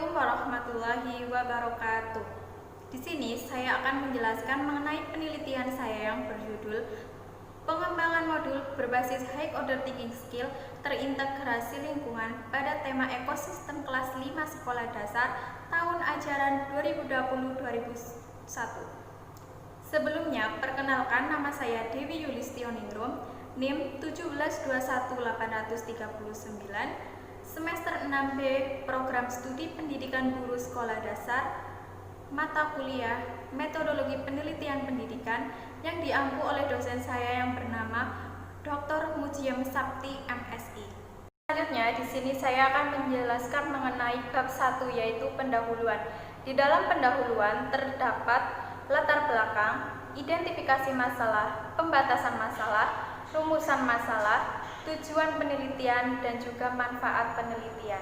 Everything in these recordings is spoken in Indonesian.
Assalamualaikum warahmatullahi wabarakatuh. Di sini saya akan menjelaskan mengenai penelitian saya yang berjudul Pengembangan modul berbasis High Order Thinking Skill terintegrasi lingkungan pada tema ekosistem kelas 5 sekolah dasar tahun ajaran 2020-2021. Sebelumnya, perkenalkan, nama saya Dewi Yulistioningrum, NIM 1721839, semester 6B, Program Studi Pendidikan Guru Sekolah Dasar, mata kuliah Metodologi Penelitian Pendidikan yang diampu oleh dosen saya yang bernama Dr. Mujiem Sapti, MSI. Selanjutnya, di sini saya akan menjelaskan mengenai bab 1, yaitu pendahuluan. Di dalam pendahuluan terdapat latar belakang, identifikasi masalah, pembatasan masalah, rumusan masalah, tujuan penelitian, dan juga manfaat penelitian.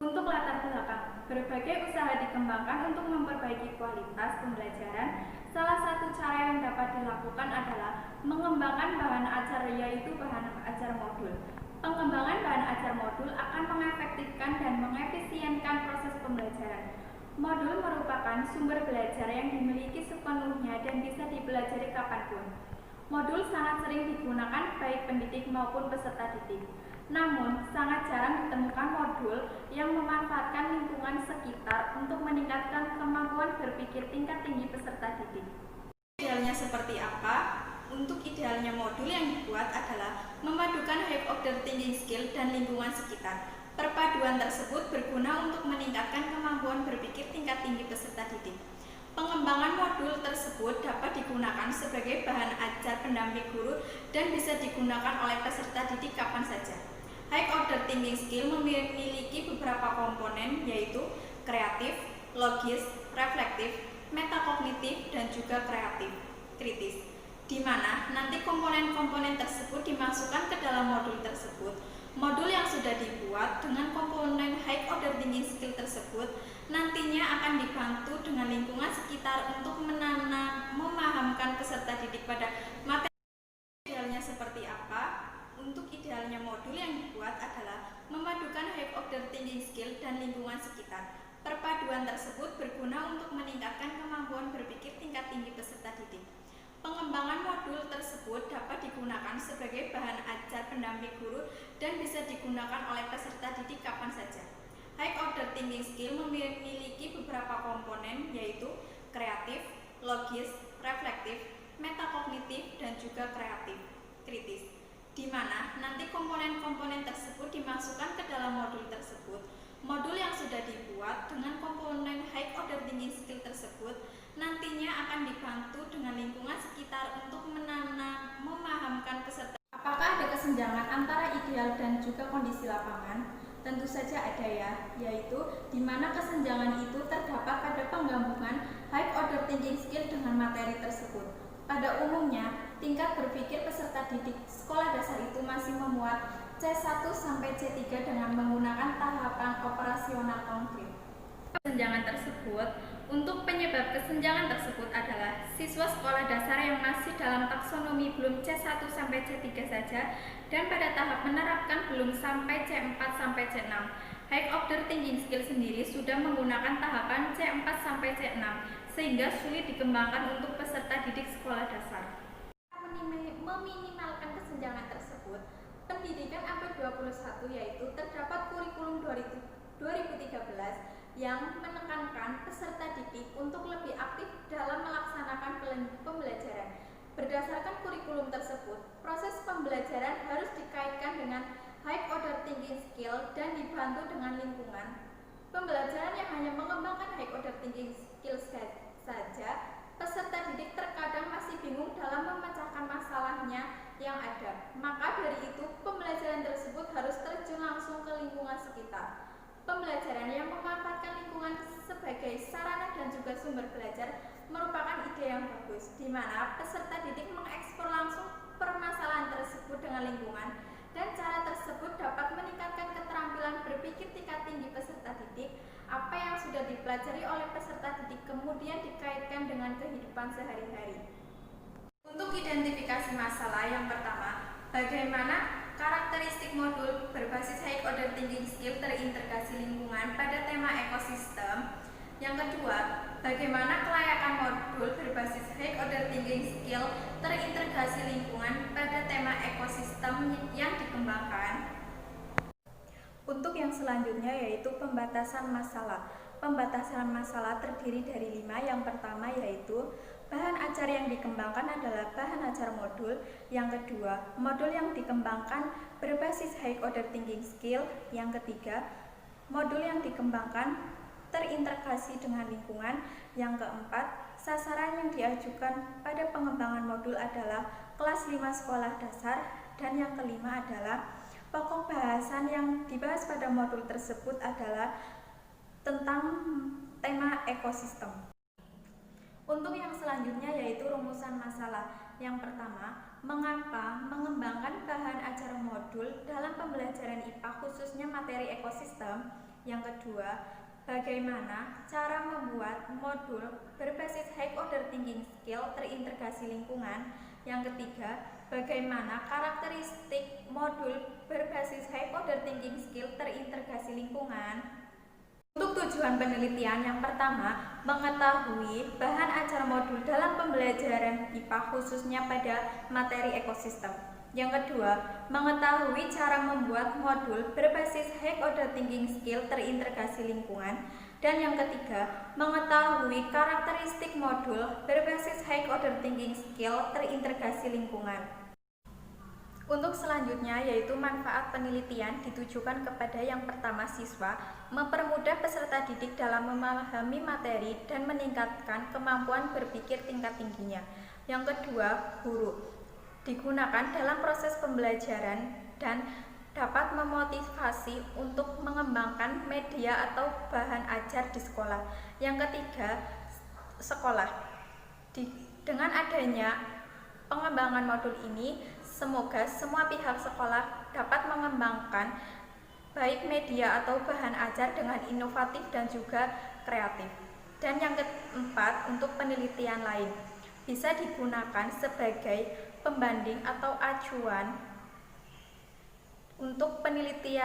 Untuk latar belakang, berbagai usaha dikembangkan untuk memperbaiki kualitas pembelajaran. Salah satu cara yang dapat dilakukan adalah mengembangkan bahan ajar, yaitu bahan ajar modul. Pengembangan bahan ajar modul akan mengefektifkan dan mengefisienkan proses pembelajaran. Modul merupakan sumber belajar yang dimiliki sepenuhnya dan bisa dipelajari kapanpun. Modul sangat sering digunakan baik pendidik maupun peserta didik. Namun, sangat jarang ditemukan modul yang memanfaatkan lingkungan sekitar untuk meningkatkan kemampuan berpikir tingkat tinggi peserta didik. Idealnya seperti apa? Untuk idealnya modul yang dibuat adalah memadukan High Order Thinking Skill dan lingkungan sekitar. Perpaduan tersebut berguna untuk meningkatkan kemampuan berpikir tingkat tinggi peserta didik. Pengembangan modul tersebut dapat digunakan sebagai bahan ajar pendamping guru dan bisa digunakan oleh peserta didik kapan saja. High Order Thinking Skill memiliki beberapa komponen, yaitu kreatif, logis, reflektif, metakognitif, dan juga kritis, di mana nanti komponen-komponen tersebut dimasukkan ke dalam modul tersebut. Modul yang sudah dibuat dengan komponen High Order Thinking Skill tersebut nantinya akan dibantu dengan lingkungan sekitar untuk memahamkan peserta didik pada materi. Idealnya seperti apa? Untuk idealnya modul yang dibuat adalah memadukan High Order Thinking Skill dan lingkungan sekitar. Perpaduan tersebut berguna untuk meningkatkan kemampuan berpikir tingkat tinggi peserta didik. Pengembangan modul tersebut dapat digunakan sebagai bahan ajar pendamping guru dan bisa digunakan oleh peserta didik kapan saja. High Order Thinking Skill memiliki beberapa komponen, yaitu kreatif, logis, reflektif, metakognitif, dan juga kritis, di mana nanti komponen-komponen tersebut dimasukkan ke dalam modul tersebut. Modul yang sudah dibuat dengan komponen High Order Thinking Skill tersebut nantinya akan dibantu dengan lingkungan sekitar untuk memahamkan peserta. Apakah ada kesenjangan antara ideal dan juga kondisi lapangan? Tentu saja ada ya, yaitu di mana kesenjangan itu terdapat pada penggabungan High Order Thinking Skill dengan materi tersebut. Pada umumnya, tingkat berpikir peserta didik sekolah dasar itu masih memuat C1 sampai C3 dengan menggunakan tahapan operasional konkret. Kesenjangan tersebut, untuk penyebab kesenjangan tersebut adalah siswa sekolah dasar yang masih dalam taksonomi belum C1 sampai C3 saja dan pada tahap menerapkan belum sampai C4 sampai C6. High Order Thinking Skill sendiri sudah menggunakan tahapan C4 sampai C6 sehingga sulit dikembangkan untuk peserta didik sekolah dasar. Meminimalkan kesenjangan tersebut, pendidikan abad 21 yaitu terdapat kurikulum 2013 yang menekankan peserta didik untuk lebih aktif dalam melaksanakan pembelajaran. Berdasarkan kurikulum tersebut, proses pembelajaran harus dikaitkan dengan High Order Thinking Skill dan dibantu dengan lingkungan. Pembelajaran yang hanya mengembangkan High Order Thinking Skill saja, peserta didik terkadang masih bingung dalam memecahkan masalahnya yang ada. Maka dari itu, pembelajaran tersebut harus terjun langsung ke lingkungan sekitar. Pembelajaran yang memanfaatkan lingkungan sebagai sarana dan juga sumber belajar merupakan ide yang bagus, di mana peserta didik mengekspor langsung permasalahan tersebut dengan lingkungan, dan cara tersebut dapat meningkatkan keterampilan berpikir tingkat tinggi peserta didik. Apa yang sudah dipelajari oleh peserta didik kemudian dikaitkan dengan kehidupan sehari-hari. Untuk identifikasi masalah, yang pertama, bagaimana karakteristik modul berbasis High Order Thinking Skill terintegrasi lingkungan pada tema ekosistem Yang kedua, bagaimana kelayakan modul berbasis high order thinking skill terintegrasi lingkungan pada tema ekosistem yang dikembangkan. Untuk yang selanjutnya yaitu pembatasan masalah. Pembatasan masalah terdiri dari 5. Yang pertama yaitu bahan ajar yang dikembangkan adalah bahan ajar modul. Yang kedua, modul yang dikembangkan berbasis high order thinking skill. Yang ketiga, modul yang dikembangkan terintegrasi dengan lingkungan. Yang keempat, sasaran yang diajukan pada pengembangan modul adalah kelas 5 sekolah dasar. Dan yang kelima adalah pokok bahasan yang dibahas pada modul tersebut adalah tentang tema ekosistem. Untuk yang selanjutnya yaitu rumusan masalah. Yang pertama, mengapa mengembangkan bahan ajar modul dalam pembelajaran IPA khususnya materi ekosistem. Yang kedua, bagaimana cara membuat modul berbasis high order thinking skill terintegrasi lingkungan. Yang ketiga, bagaimana karakteristik modul berbasis high order thinking skill terintegrasi lingkungan. Untuk tujuan penelitian, yang pertama, mengetahui bahan ajar modul dalam pembelajaran IPA khususnya pada materi ekosistem. Yang kedua, mengetahui cara membuat modul berbasis high order thinking skill terintegrasi lingkungan. Dan yang ketiga, mengetahui karakteristik modul berbasis high order thinking skill terintegrasi lingkungan. Untuk selanjutnya yaitu manfaat penelitian ditujukan kepada yang pertama siswa, mempermudah peserta didik dalam memahami materi dan meningkatkan kemampuan berpikir tingkat tingginya. Yang kedua, guru, digunakan dalam proses pembelajaran dan dapat memotivasi untuk mengembangkan media atau bahan ajar di sekolah. Yang ketiga, sekolah, dengan adanya pengembangan modul ini, semoga semua pihak sekolah dapat mengembangkan baik media atau bahan ajar dengan inovatif dan juga kreatif. Dan yang keempat, untuk penelitian lain, bisa digunakan sebagai pembanding atau acuan untuk peneliti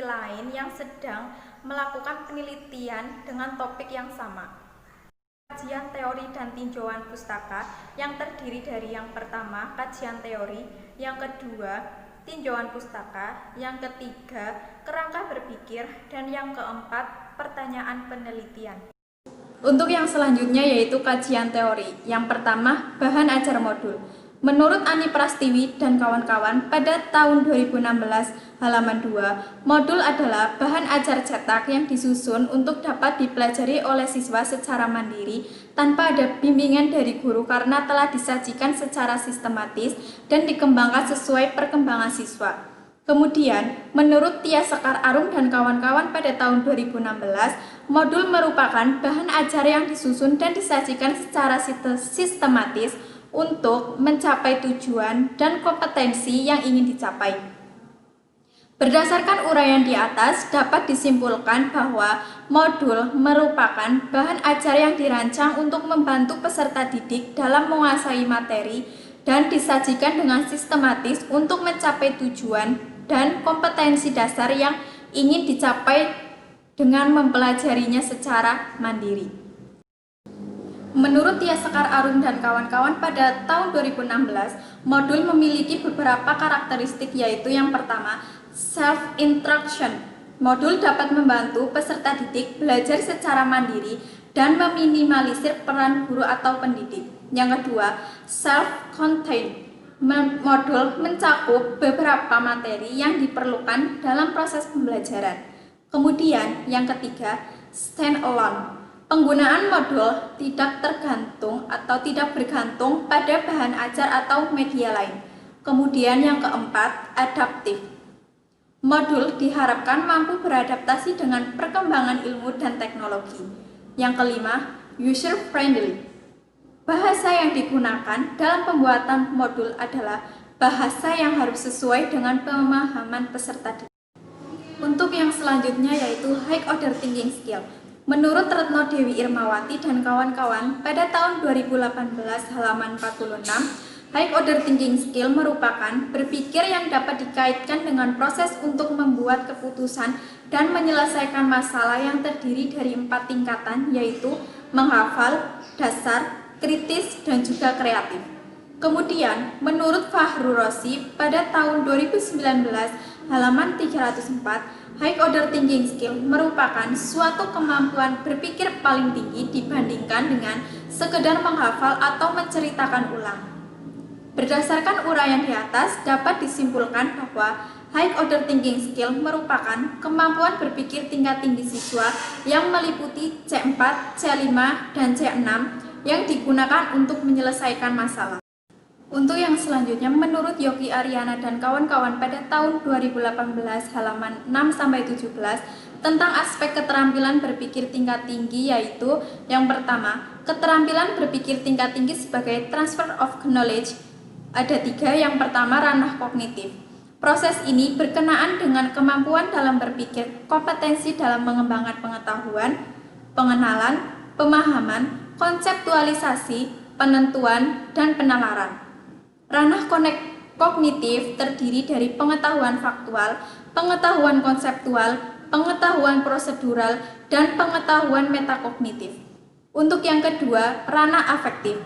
lain yang sedang melakukan penelitian dengan topik yang sama. Kajian teori dan tinjauan pustaka yang terdiri dari yang pertama, kajian teori, yang kedua, tinjauan pustaka, yang ketiga, kerangka berpikir, dan yang keempat, pertanyaan penelitian. Untuk yang selanjutnya yaitu kajian teori. Yang pertama, bahan ajar modul. Menurut Ani Prastiwi dan kawan-kawan, pada tahun 2016 halaman 2, modul adalah bahan ajar cetak yang disusun untuk dapat dipelajari oleh siswa secara mandiri tanpa ada bimbingan dari guru karena telah disajikan secara sistematis dan dikembangkan sesuai perkembangan siswa. Kemudian, menurut Tia Sekar Arum dan kawan-kawan pada tahun 2016, modul merupakan bahan ajar yang disusun dan disajikan secara sistematis untuk mencapai tujuan dan kompetensi yang ingin dicapai. Berdasarkan uraian di atas, dapat disimpulkan bahwa modul merupakan bahan ajar yang dirancang untuk membantu peserta didik dalam menguasai materi dan disajikan dengan sistematis untuk mencapai tujuan dan kompetensi dasar yang ingin dicapai dengan mempelajarinya secara mandiri. Menurut Tia Sekar Arum dan kawan-kawan pada tahun 2016, modul memiliki beberapa karakteristik yaitu yang pertama, self-instruction. Modul dapat membantu peserta didik belajar secara mandiri dan meminimalisir peran guru atau pendidik. Yang kedua, self-contained. Modul mencakup beberapa materi yang diperlukan dalam proses pembelajaran. Kemudian, yang ketiga, stand-alone. Penggunaan modul tidak tergantung atau tidak bergantung pada bahan ajar atau media lain. Kemudian yang keempat, adaptif. Modul diharapkan mampu beradaptasi dengan perkembangan ilmu dan teknologi. Yang kelima, user-friendly. Bahasa yang digunakan dalam pembuatan modul adalah bahasa yang harus sesuai dengan pemahaman peserta didik. Untuk yang selanjutnya yaitu high order thinking skill. Menurut Retno Dewi Irmawati dan kawan-kawan, pada tahun 2018 halaman 46, high order thinking skill merupakan berpikir yang dapat dikaitkan dengan proses untuk membuat keputusan dan menyelesaikan masalah yang terdiri dari 4 tingkatan, yaitu menghafal, dasar, kritis, dan juga kreatif. Kemudian, menurut Fahru Rosi, pada tahun 2019, halaman 304, high order thinking skill merupakan suatu kemampuan berpikir paling tinggi dibandingkan dengan sekedar menghafal atau menceritakan ulang. Berdasarkan uraian di atas, dapat disimpulkan bahwa high order thinking skill merupakan kemampuan berpikir tingkat tinggi siswa yang meliputi C4, C5, dan C6 yang digunakan untuk menyelesaikan masalah. Untuk yang selanjutnya, menurut Yogi Ariana dan kawan-kawan pada tahun 2018 halaman 6-17 tentang aspek keterampilan berpikir tingkat tinggi, yaitu yang pertama, keterampilan berpikir tingkat tinggi sebagai transfer of knowledge. Ada 3, yang pertama ranah kognitif. Proses ini berkenaan dengan kemampuan dalam berpikir, kompetensi dalam mengembangkan pengetahuan, pengenalan, pemahaman, konseptualisasi, penentuan, dan penalaran. Ranah kognitif terdiri dari pengetahuan faktual, pengetahuan konseptual, pengetahuan prosedural, dan pengetahuan metakognitif. Untuk yang kedua, ranah afektif.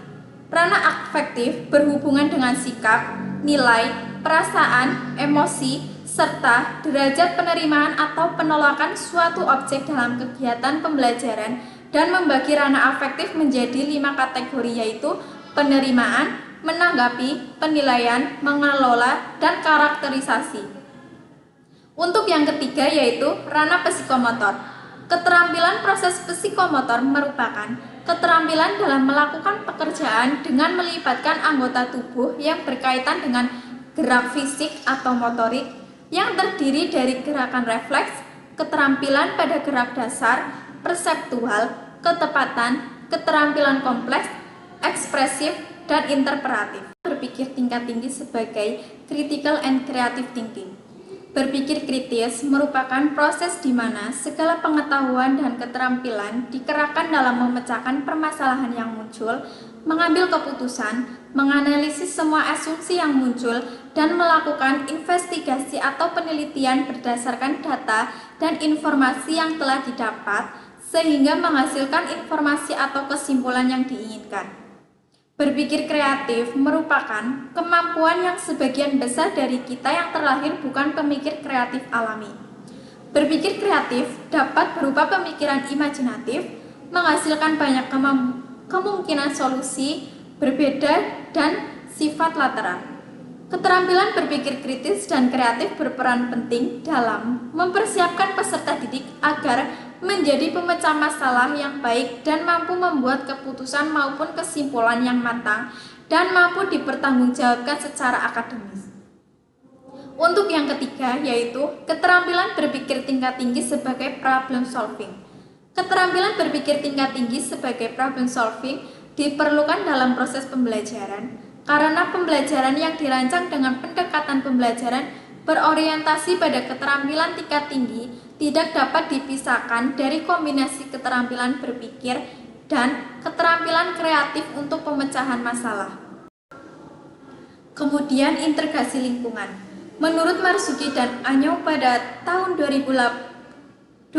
Ranah afektif berhubungan dengan sikap, nilai, perasaan, emosi, serta derajat penerimaan atau penolakan suatu objek dalam kegiatan pembelajaran dan membagi ranah afektif menjadi 5 kategori, yaitu penerimaan, menanggapi, penilaian, mengelola, dan karakterisasi. Untuk yang ketiga, yaitu ranah psikomotor. Keterampilan proses psikomotor merupakan keterampilan dalam melakukan pekerjaan dengan melibatkan anggota tubuh yang berkaitan dengan gerak fisik atau motorik yang terdiri dari gerakan refleks, keterampilan pada gerak dasar, perseptual, ketepatan, keterampilan kompleks, ekspresif, dan interpretatif. Berpikir tingkat tinggi sebagai critical and creative thinking. Berpikir kritis merupakan proses di mana segala pengetahuan dan keterampilan dikerahkan dalam memecahkan permasalahan yang muncul, mengambil keputusan, menganalisis semua asumsi yang muncul, dan melakukan investigasi atau penelitian berdasarkan data dan informasi yang telah didapat, sehingga menghasilkan informasi atau kesimpulan yang diinginkan. Berpikir kreatif merupakan kemampuan yang sebagian besar dari kita yang terlahir bukan pemikir kreatif alami. Berpikir kreatif dapat berupa pemikiran imajinatif, menghasilkan banyak kemungkinan solusi berbeda dan sifat lateral. Keterampilan berpikir kritis dan kreatif berperan penting dalam mempersiapkan peserta didik agar menjadi pemecah masalah yang baik dan mampu membuat keputusan maupun kesimpulan yang matang dan mampu dipertanggungjawabkan secara akademis. Untuk yang ketiga, yaitu keterampilan berpikir tingkat tinggi sebagai problem solving. Keterampilan berpikir tingkat tinggi sebagai problem solving diperlukan dalam proses pembelajaran karena pembelajaran yang dirancang dengan pendekatan pembelajaran berorientasi pada keterampilan tingkat tinggi tidak dapat dipisahkan dari kombinasi keterampilan berpikir dan keterampilan kreatif untuk pemecahan masalah. Kemudian integrasi lingkungan. Menurut Marzuki dan Anyou pada tahun 2017,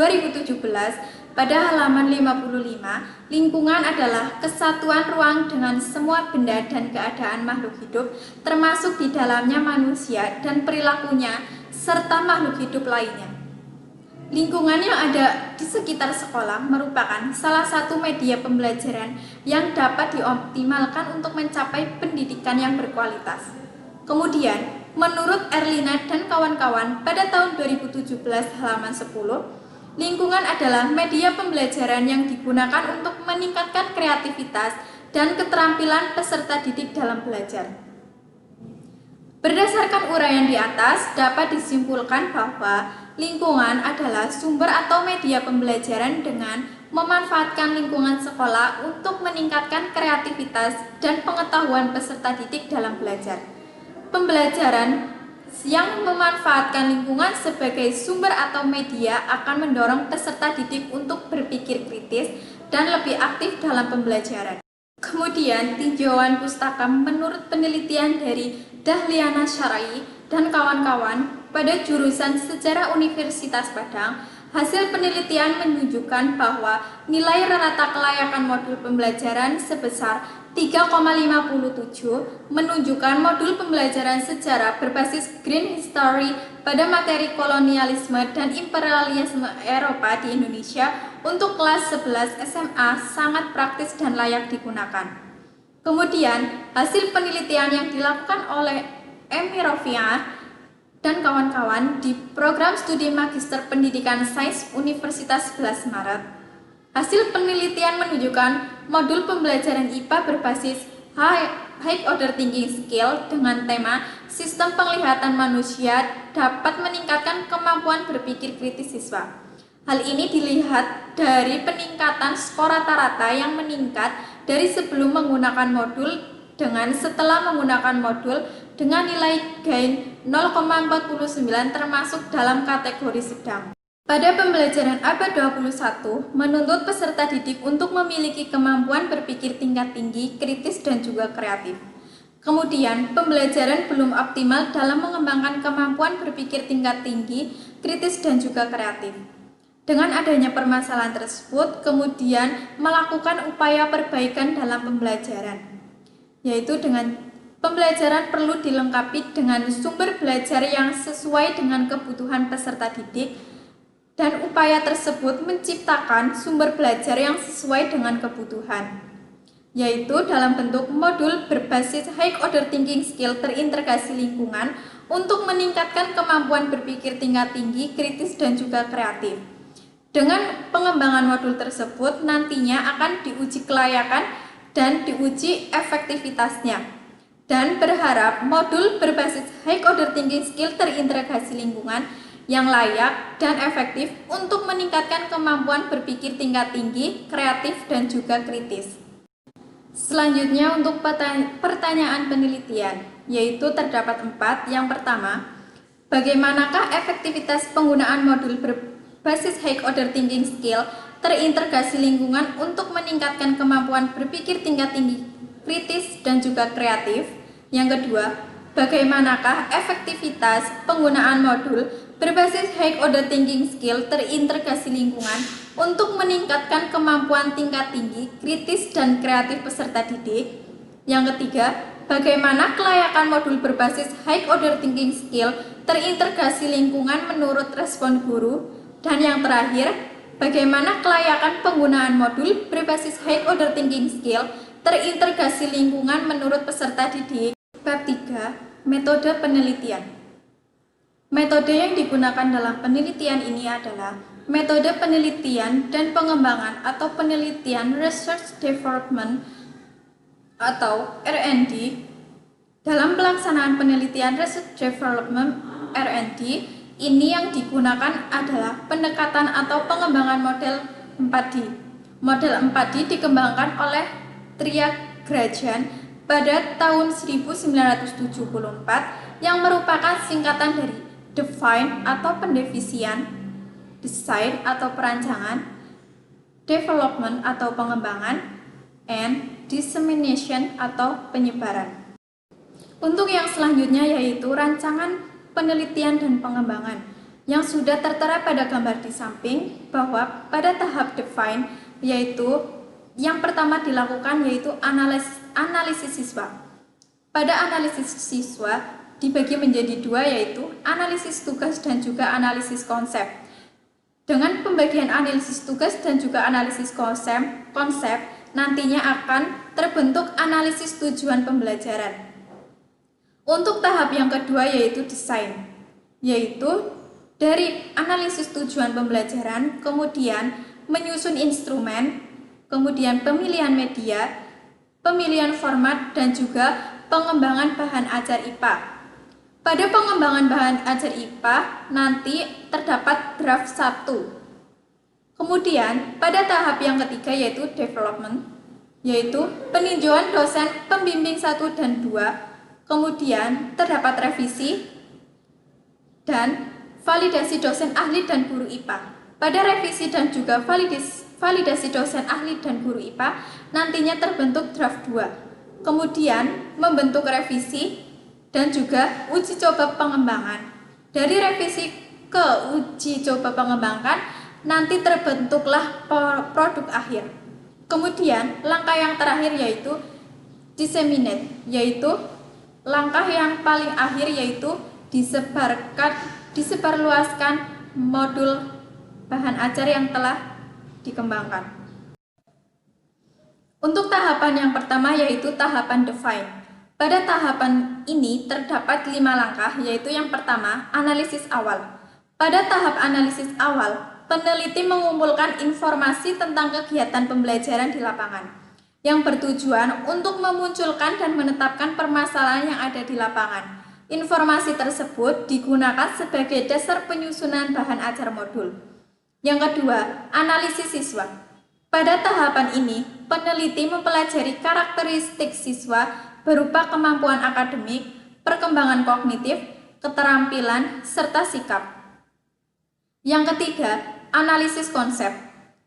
pada halaman 55, lingkungan adalah kesatuan ruang dengan semua benda dan keadaan makhluk hidup, termasuk di dalamnya manusia dan perilakunya, serta makhluk hidup lainnya. Lingkungan yang ada di sekitar sekolah merupakan salah satu media pembelajaran yang dapat dioptimalkan untuk mencapai pendidikan yang berkualitas. Kemudian, menurut Erlina dan kawan-kawan pada tahun 2017 halaman 10, lingkungan adalah media pembelajaran yang digunakan untuk meningkatkan kreativitas dan keterampilan peserta didik dalam belajar. Berdasarkan uraian di atas, dapat disimpulkan bahwa lingkungan adalah sumber atau media pembelajaran dengan memanfaatkan lingkungan sekolah untuk meningkatkan kreativitas dan pengetahuan peserta didik dalam belajar. Pembelajaran yang memanfaatkan lingkungan sebagai sumber atau media akan mendorong peserta didik untuk berpikir kritis dan lebih aktif dalam pembelajaran. Kemudian, tinjauan pustaka menurut penelitian dari Dahliana Syar'i dan kawan-kawan pada jurusan Sejarah Universitas Padang Hasil penelitian menunjukkan bahwa nilai rata kelayakan modul pembelajaran sebesar 3,57 menunjukkan modul pembelajaran sejarah berbasis Green History pada materi kolonialisme dan imperialisme Eropa di Indonesia untuk kelas 11 SMA sangat praktis dan layak digunakan. Kemudian, hasil penelitian yang dilakukan oleh Emi Rofiah dan kawan-kawan di program studi Magister Pendidikan Sains Universitas 11 Maret. Hasil penelitian menunjukkan modul pembelajaran IPA berbasis High Order Thinking Skill dengan tema Sistem Penglihatan Manusia dapat meningkatkan kemampuan berpikir kritis siswa. Hal ini dilihat dari peningkatan skor rata-rata yang meningkat dari sebelum menggunakan modul dengan setelah menggunakan modul dengan nilai gain 0,49 termasuk dalam kategori sedang. Pada pembelajaran abad 21, menuntut peserta didik untuk memiliki kemampuan berpikir tingkat tinggi, kritis, dan juga kreatif. Kemudian, pembelajaran belum optimal dalam mengembangkan kemampuan berpikir tingkat tinggi, kritis, dan juga kreatif. Dengan adanya permasalahan tersebut, kemudian melakukan upaya perbaikan dalam pembelajaran, yaitu dengan pembelajaran perlu dilengkapi dengan sumber belajar yang sesuai dengan kebutuhan peserta didik, dan upaya tersebut menciptakan sumber belajar yang sesuai dengan kebutuhan, yaitu dalam bentuk modul berbasis High Order Thinking Skill terintegrasi lingkungan untuk meningkatkan kemampuan berpikir tingkat tinggi, kritis, dan juga kreatif. Dengan pengembangan modul tersebut nantinya akan diuji kelayakan dan diuji efektivitasnya, dan berharap modul berbasis High Order Thinking Skill terintegrasi lingkungan yang layak dan efektif untuk meningkatkan kemampuan berpikir tingkat tinggi, kreatif, dan juga kritis. Selanjutnya untuk pertanyaan penelitian, yaitu terdapat 4. Yang pertama, bagaimanakah efektivitas penggunaan modul berbasis High Order Thinking Skill terintegrasi lingkungan untuk meningkatkan kemampuan berpikir tingkat tinggi, kritis, dan juga kreatif? Yang kedua, bagaimanakah efektivitas penggunaan modul berbasis High Order Thinking Skill terintegrasi lingkungan untuk meningkatkan kemampuan tingkat tinggi, kritis, dan kreatif peserta didik? Yang ketiga, bagaimana kelayakan modul berbasis High Order Thinking Skill terintegrasi lingkungan menurut respon guru? Dan yang terakhir, bagaimana kelayakan penggunaan modul berbasis High Order Thinking Skill terintegrasi lingkungan menurut peserta didik? Bab 3. Metode penelitian. Metode yang digunakan dalam penelitian ini adalah metode penelitian dan pengembangan atau penelitian Research Development atau R&D. Dalam pelaksanaan penelitian Research Development (R&D), ini yang digunakan adalah pendekatan atau pengembangan model 4D. Model 4D dikembangkan oleh Triagrajan pada tahun 1974 yang merupakan singkatan dari Define atau pendefisian, Design atau perancangan, Development atau pengembangan, and Dissemination atau penyebaran. Untuk yang selanjutnya yaitu rancangan penelitian dan pengembangan yang sudah tertera pada gambar di samping, bahwa pada tahap Define yaitu yang pertama dilakukan yaitu analisis siswa. Pada analisis siswa dibagi menjadi 2 yaitu analisis tugas dan juga analisis konsep. Dengan pembagian analisis tugas dan juga analisis konsep nantinya akan terbentuk analisis tujuan pembelajaran. Untuk tahap yang kedua yaitu desain, yaitu dari analisis tujuan pembelajaran, kemudian menyusun instrumen, kemudian pemilihan media, pemilihan format, dan juga pengembangan bahan ajar IPA. Pada pengembangan bahan ajar IPA nanti terdapat draft 1. Kemudian pada tahap yang ketiga yaitu development, yaitu peninjauan dosen pembimbing 1 dan 2. Kemudian terdapat revisi dan validasi dosen ahli dan guru IPA. Pada revisi dan juga validasi dosen ahli dan guru IPA nantinya terbentuk draft 2. Kemudian membentuk revisi dan juga uji coba pengembangan. Dari revisi ke uji coba pengembangan nanti terbentuklah produk akhir. Kemudian langkah yang terakhir yaitu disseminate, yaitu langkah yang paling akhir yaitu disebarluaskan modul bahan ajar yang telah dikembangkan. Untuk tahapan yang pertama yaitu tahapan define. Pada tahapan ini terdapat 5 langkah, yaitu yang pertama, analisis awal. Pada tahap analisis awal, peneliti mengumpulkan informasi tentang kegiatan pembelajaran di lapangan, yang bertujuan untuk memunculkan dan menetapkan permasalahan yang ada di lapangan. Informasi tersebut digunakan sebagai dasar penyusunan bahan ajar modul. Yang kedua, analisis siswa. Pada tahapan ini, peneliti mempelajari karakteristik siswa berupa kemampuan akademik, perkembangan kognitif, keterampilan, serta sikap. Yang ketiga, analisis konsep.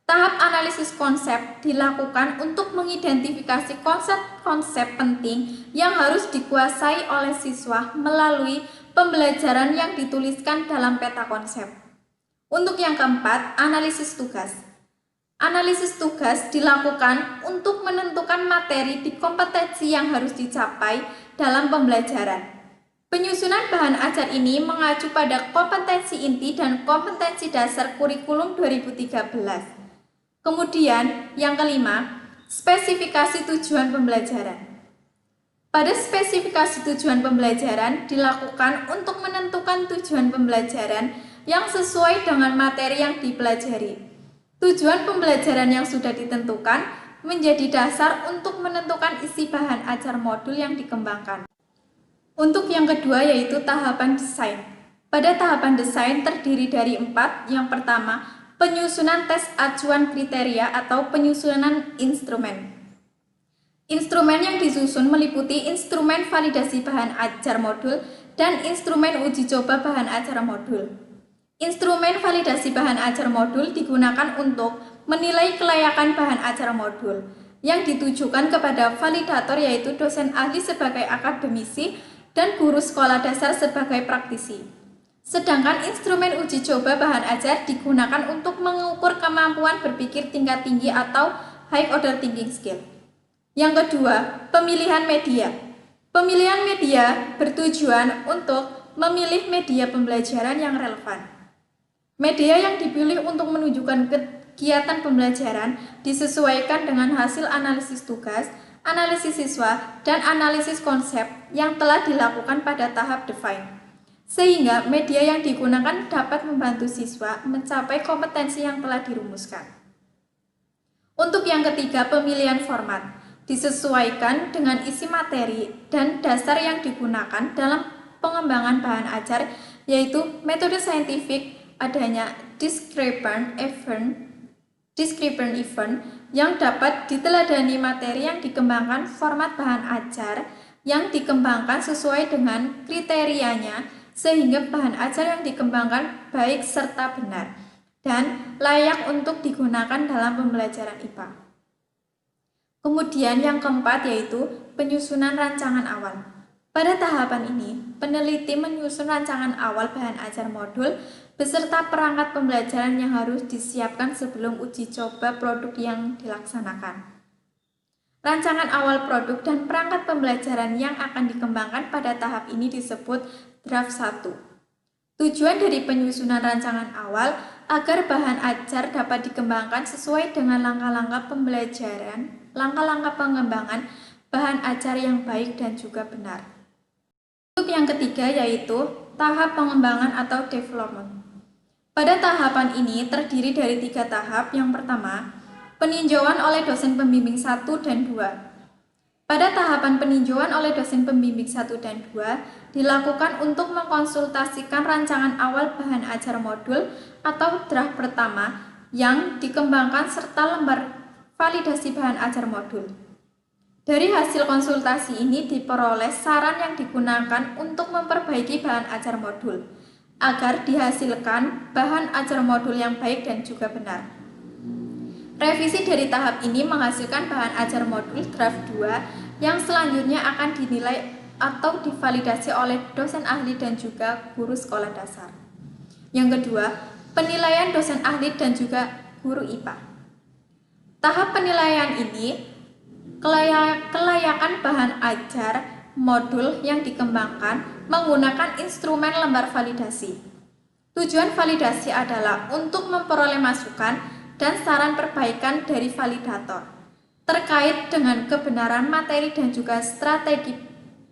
Tahap analisis konsep dilakukan untuk mengidentifikasi konsep-konsep penting yang harus dikuasai oleh siswa melalui pembelajaran yang dituliskan dalam peta konsep. Untuk yang keempat, analisis tugas. Analisis tugas dilakukan untuk menentukan materi di kompetensi yang harus dicapai dalam pembelajaran. Penyusunan bahan ajar ini mengacu pada kompetensi inti dan kompetensi dasar kurikulum 2013. Kemudian, yang kelima, spesifikasi tujuan pembelajaran. Pada spesifikasi tujuan pembelajaran dilakukan untuk menentukan tujuan pembelajaran yang sesuai dengan materi yang dipelajari. Tujuan pembelajaran yang sudah ditentukan menjadi dasar untuk menentukan isi bahan ajar modul yang dikembangkan. Untuk yang kedua yaitu tahapan desain. Pada tahapan desain terdiri dari 4. Yang pertama, penyusunan tes acuan kriteria atau penyusunan instrumen. Instrumen yang disusun meliputi instrumen validasi bahan ajar modul dan instrumen uji coba bahan ajar modul. Instrumen validasi bahan ajar modul digunakan untuk menilai kelayakan bahan ajar modul yang ditujukan kepada validator yaitu dosen ahli sebagai akademisi dan guru sekolah dasar sebagai praktisi. Sedangkan instrumen uji coba bahan ajar digunakan untuk mengukur kemampuan berpikir tingkat tinggi atau high order thinking skill. Yang kedua, pemilihan media. Pemilihan media bertujuan untuk memilih media pembelajaran yang relevan. Media yang dipilih untuk menunjukkan kegiatan pembelajaran disesuaikan dengan hasil analisis tugas, analisis siswa, dan analisis konsep yang telah dilakukan pada tahap define. Sehingga media yang digunakan dapat membantu siswa mencapai kompetensi yang telah dirumuskan. Untuk yang ketiga, pemilihan format disesuaikan dengan isi materi dan dasar yang digunakan dalam pengembangan bahan ajar, yaitu metode saintifik, adanya description event yang dapat diteladani materi yang dikembangkan, format bahan ajar yang dikembangkan sesuai dengan kriterianya sehingga bahan ajar yang dikembangkan baik serta benar dan layak untuk digunakan dalam pembelajaran IPA. Kemudian yang keempat yaitu penyusunan rancangan awal. Pada tahapan ini, peneliti menyusun rancangan awal bahan ajar modul beserta perangkat pembelajaran yang harus disiapkan sebelum uji coba produk yang dilaksanakan. Rancangan awal produk dan perangkat pembelajaran yang akan dikembangkan pada tahap ini disebut draft 1. Tujuan dari penyusunan rancangan awal agar bahan ajar dapat dikembangkan sesuai dengan langkah-langkah pembelajaran, langkah-langkah pengembangan bahan ajar yang baik dan juga benar. Untuk yang ketiga yaitu tahap pengembangan atau development. Pada tahapan ini terdiri dari 3 tahap. Yang pertama, peninjauan oleh dosen pembimbing 1 dan 2. Pada tahapan peninjauan oleh dosen pembimbing 1 dan 2 dilakukan untuk mengkonsultasikan rancangan awal bahan ajar modul atau draft pertama yang dikembangkan serta lembar validasi bahan ajar modul. Dari hasil konsultasi ini diperoleh saran yang digunakan untuk memperbaiki bahan ajar modul agar dihasilkan bahan ajar modul yang baik dan juga benar. Revisi dari tahap ini menghasilkan bahan ajar modul draft 2 yang selanjutnya akan dinilai atau divalidasi oleh dosen ahli dan juga guru sekolah dasar. Yang kedua, penilaian dosen ahli dan juga guru IPA. Tahap penilaian ini kelayakan bahan ajar modul yang dikembangkan menggunakan instrumen lembar validasi. Tujuan validasi adalah untuk memperoleh masukan dan saran perbaikan dari validator terkait dengan kebenaran materi dan juga strategi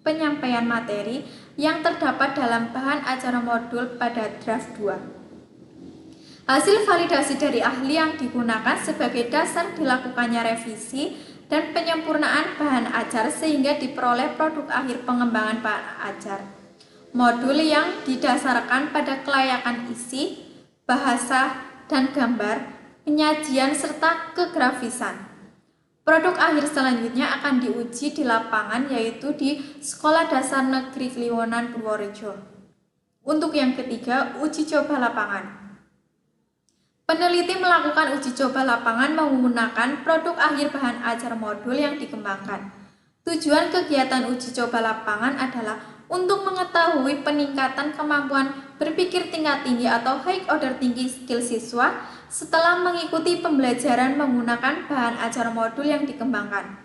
penyampaian materi yang terdapat dalam bahan acara modul pada draft 2. Hasil validasi dari ahli yang digunakan sebagai dasar dilakukannya revisi dan penyempurnaan bahan ajar sehingga diperoleh produk akhir pengembangan bahan ajar. Modul yang didasarkan pada kelayakan isi, bahasa, dan gambar, penyajian, serta kegrafisan. Produk akhir selanjutnya akan diuji di lapangan yaitu di Sekolah Dasar Negeri Kliwonan Purworejo. Untuk yang ketiga, uji coba lapangan. Peneliti melakukan uji coba lapangan menggunakan produk akhir bahan ajar modul yang dikembangkan. Tujuan kegiatan uji coba lapangan adalah untuk mengetahui peningkatan kemampuan berpikir tingkat tinggi atau high order thinking skill siswa setelah mengikuti pembelajaran menggunakan bahan ajar modul yang dikembangkan.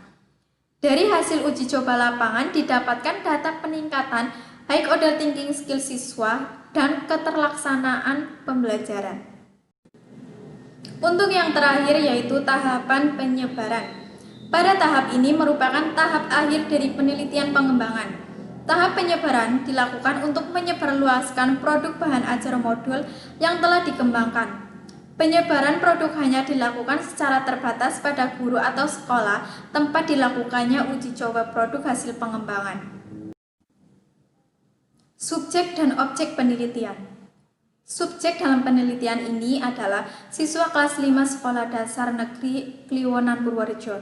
Dari hasil uji coba lapangan didapatkan data peningkatan high order thinking skill siswa dan keterlaksanaan pembelajaran. Untuk yang terakhir yaitu tahapan penyebaran. Pada tahap ini merupakan tahap akhir dari penelitian pengembangan. Tahap penyebaran dilakukan untuk menyebarluaskan produk bahan ajar modul yang telah dikembangkan. Penyebaran produk hanya dilakukan secara terbatas pada guru atau sekolah tempat dilakukannya uji coba produk hasil pengembangan. Subjek dan objek penelitian. Subjek dalam penelitian ini adalah siswa kelas 5 Sekolah Dasar Negeri Kliwonan Purworejo.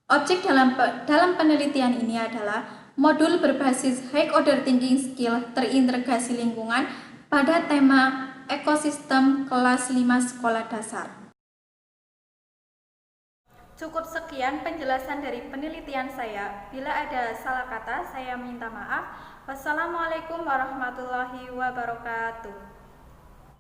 Objek dalam penelitian ini adalah modul berbasis high order thinking skill terintegrasi lingkungan pada tema ekosistem kelas 5 Sekolah Dasar. Cukup sekian penjelasan dari penelitian saya. Bila ada salah kata, saya minta maaf. Wassalamualaikum warahmatullahi wabarakatuh.